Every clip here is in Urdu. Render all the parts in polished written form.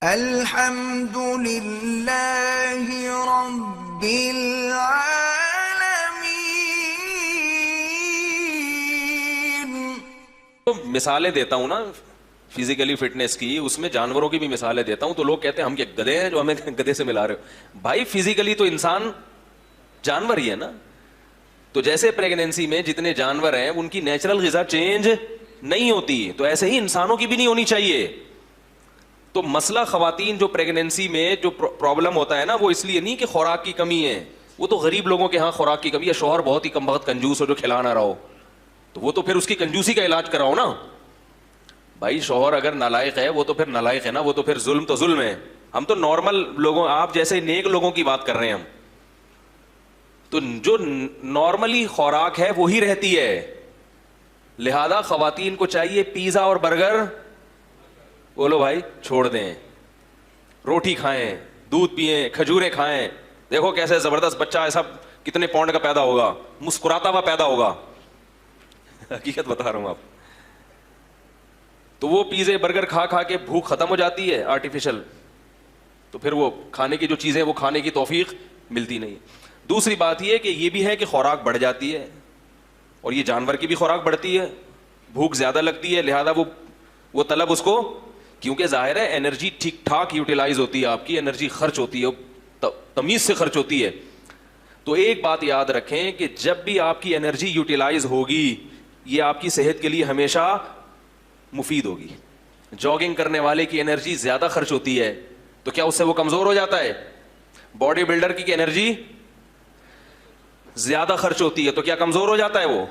الحمد للہ رب العالمین. تو مثالیں دیتا ہوں نا فزیکلی فٹنس کی، اس میں جانوروں کی بھی مثالیں دیتا ہوں. تو لوگ کہتے ہیں ہم کیا گدھے ہیں جو ہمیں گدھے سے ملا رہے ہو؟ بھائی فزیکلی تو انسان جانور ہی ہے نا. تو جیسے پریگنینسی میں جتنے جانور ہیں ان کی نیچرل غذا چینج نہیں ہوتی، تو ایسے ہی انسانوں کی بھی نہیں ہونی چاہیے. تو مسئلہ خواتین جو پریگنینسی میں جو پرابلم ہوتا ہے نا، وہ اس لیے نہیں کہ خوراک کی کمی ہے، وہ تو غریب لوگوں کے ہاں خوراک کی کمی ہے. شوہر بہت ہی کم بخت کنجوس ہو جو کھلا نہ رہا ہو، تو وہ تو پھر اس کی کنجوسی کا علاج کراؤ نا. بھائی شوہر اگر نالائق ہے وہ تو پھر نالائق ہے نا، وہ تو پھر ظلم تو ظلم ہے. ہم تو نارمل لوگوں، آپ جیسے نیک لوگوں کی بات کر رہے ہیں ہم. تو جو نارملی خوراک ہے وہی رہتی ہے. لہذا خواتین کو چاہیے پیزا اور برگر بولو بھائی چھوڑ دیں، روٹی کھائیں، دودھ پئیں، کھجوریں کھائیں. دیکھو کیسے زبردست بچہ ایسا کتنے پاؤنڈ کا پیدا ہوگا، مسکراتا ہوا پیدا ہوگا. حقیقت بتا رہا ہوں آپ. تو وہ پیزے برگر کھا کھا کے بھوک ختم ہو جاتی ہے آرٹیفیشل، تو پھر وہ کھانے کی جو چیزیں وہ کھانے کی توفیق ملتی نہیں. دوسری بات یہ کہ یہ بھی ہے کہ خوراک بڑھ جاتی ہے، اور یہ جانور کی بھی خوراک بڑھتی ہے، بھوک زیادہ لگتی ہے، لہذا وہ طلب اس کو، کیونکہ ظاہر ہے انرجی ٹھیک ٹھاک یوٹیلائز ہوتی ہے، آپ کی انرجی خرچ ہوتی ہے، تمیز سے خرچ ہوتی ہے. تو ایک بات یاد رکھیں کہ جب بھی آپ کی انرجی یوٹیلائز ہوگی یہ آپ کی صحت کے لیے ہمیشہ مفید ہوگی. جاگنگ کرنے والے کی انرجی زیادہ خرچ ہوتی ہے تو کیا اس سے وہ کمزور ہو جاتا ہے؟ باڈی بلڈر کی انرجی زیادہ خرچ ہوتی ہے تو کیا کمزور ہو جاتا ہے وہ؟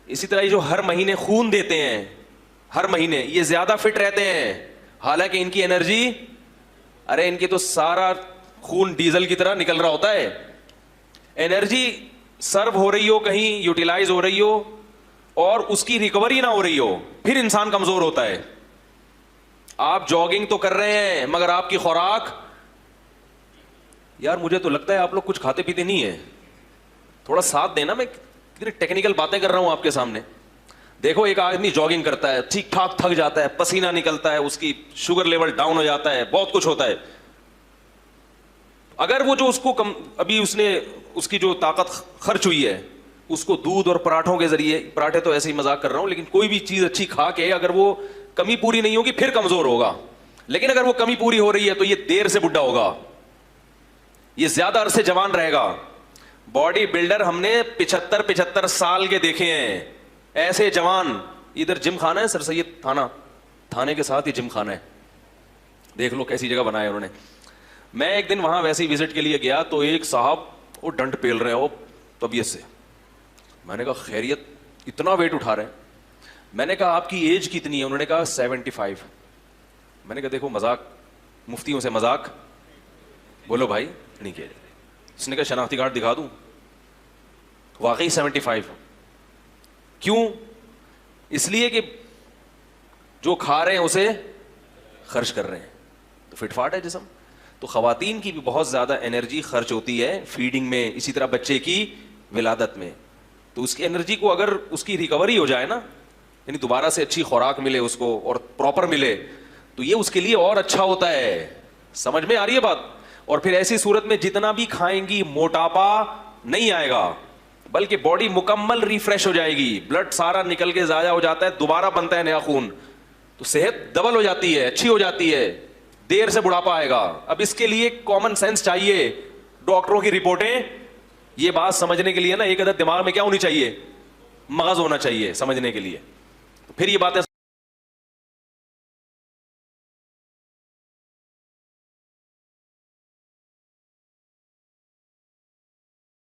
اسی طرح یہ جو ہر مہینے خون دیتے ہیں، ہر مہینے یہ زیادہ فٹ رہتے ہیں، حالانکہ ان کی انرجی، ارے ان کی تو سارا خون ڈیزل کی طرح نکل رہا ہوتا ہے. انرجی سرو ہو رہی ہو کہیں، یوٹیلائز ہو رہی ہو اور اس کی ریکوری نہ ہو رہی ہو، پھر انسان کمزور ہوتا ہے. آپ جاگنگ تو کر رہے ہیں مگر آپ کی خوراک، یار مجھے تو لگتا ہے آپ لوگ کچھ کھاتے پیتے نہیں ہیں، تھوڑا ساتھ دینا. میں کتنی ٹیکنیکل باتیں کر رہا ہوں آپ کے سامنے. دیکھو ایک آدمی جاگنگ کرتا ہے، ٹھیک ٹھاک تھک جاتا ہے، پسینہ نکلتا ہے، اس کی شوگر لیول ڈاؤن ہو جاتا ہے، بہت کچھ ہوتا ہے. اگر وہ جو اس کو ابھی اس نے اس کی جو طاقت خرچ ہوئی ہے اس کو دودھ اور پراٹھوں کے ذریعے، پراٹھے تو ایسے ہی مذاق کر رہا ہوں، لیکن کوئی بھی چیز اچھی کھا کے اگر وہ کمی پوری نہیں ہوگی پھر کمزور ہوگا. لیکن اگر وہ کمی پوری ہو رہی ہے تو یہ دیر سے بڈھا ہوگا، یہ زیادہ عرصے جوان رہے گا. باڈی بلڈر ہم نے 75 سال کے دیکھے ہیں ایسے جوان. ادھر جم خانہ ہے سر سید تھانے کے ساتھ ہی جم خانہ ہے، دیکھ لو کیسی جگہ بنایا انہوں نے. میں ایک دن وہاں ویسے ہی وزٹ کے لیے گیا تو ایک صاحب وہ ڈنڈ پیل رہے ہو طبیعت سے. میں نے کہا خیریت، اتنا ویٹ اٹھا رہے ہیں؟ میں نے کہا آپ کی ایج کتنی ہے؟ انہوں نے کہا 75. میں نے کہا دیکھو مذاق، مفتیوں سے مذاق بولو بھائی نہیں کیا جائے. اس نے کہا شناختی کارڈ دکھا دوں؟ واقعی 75. کیوں؟ اس لیے کہ جو کھا رہے ہیں اسے خرچ کر رہے ہیں، تو فٹ فاٹ ہے جسم. تو خواتین کی بھی بہت زیادہ انرجی خرچ ہوتی ہے فیڈنگ میں، اسی طرح بچے کی ولادت میں. تو اس کی انرجی کو اگر اس کی ریکوری ہو جائے نا، یعنی دوبارہ سے اچھی خوراک ملے اس کو اور پراپر ملے، تو یہ اس کے لیے اور اچھا ہوتا ہے. سمجھ میں آ رہی ہے بات؟ اور پھر ایسی صورت میں جتنا بھی کھائیں گی موٹاپا نہیں آئے گا، بلکہ باڈی مکمل ریفریش ہو جائے گی، بلڈ سارا نکل کے ضائع ہو جاتا ہے، دوبارہ بنتا ہے نیا خون، تو صحت ڈبل ہو جاتی ہے، اچھی ہو جاتی ہے، دیر سے بڑھاپا آئے گا. اب اس کے لیے کامن سینس چاہیے. ڈاکٹروں کی رپورٹیں یہ بات سمجھنے کے لیے نا ایک عدد دماغ میں کیا ہونی چاہیے؟ مغز ہونا چاہیے سمجھنے کے لیے. پھر یہ باتیں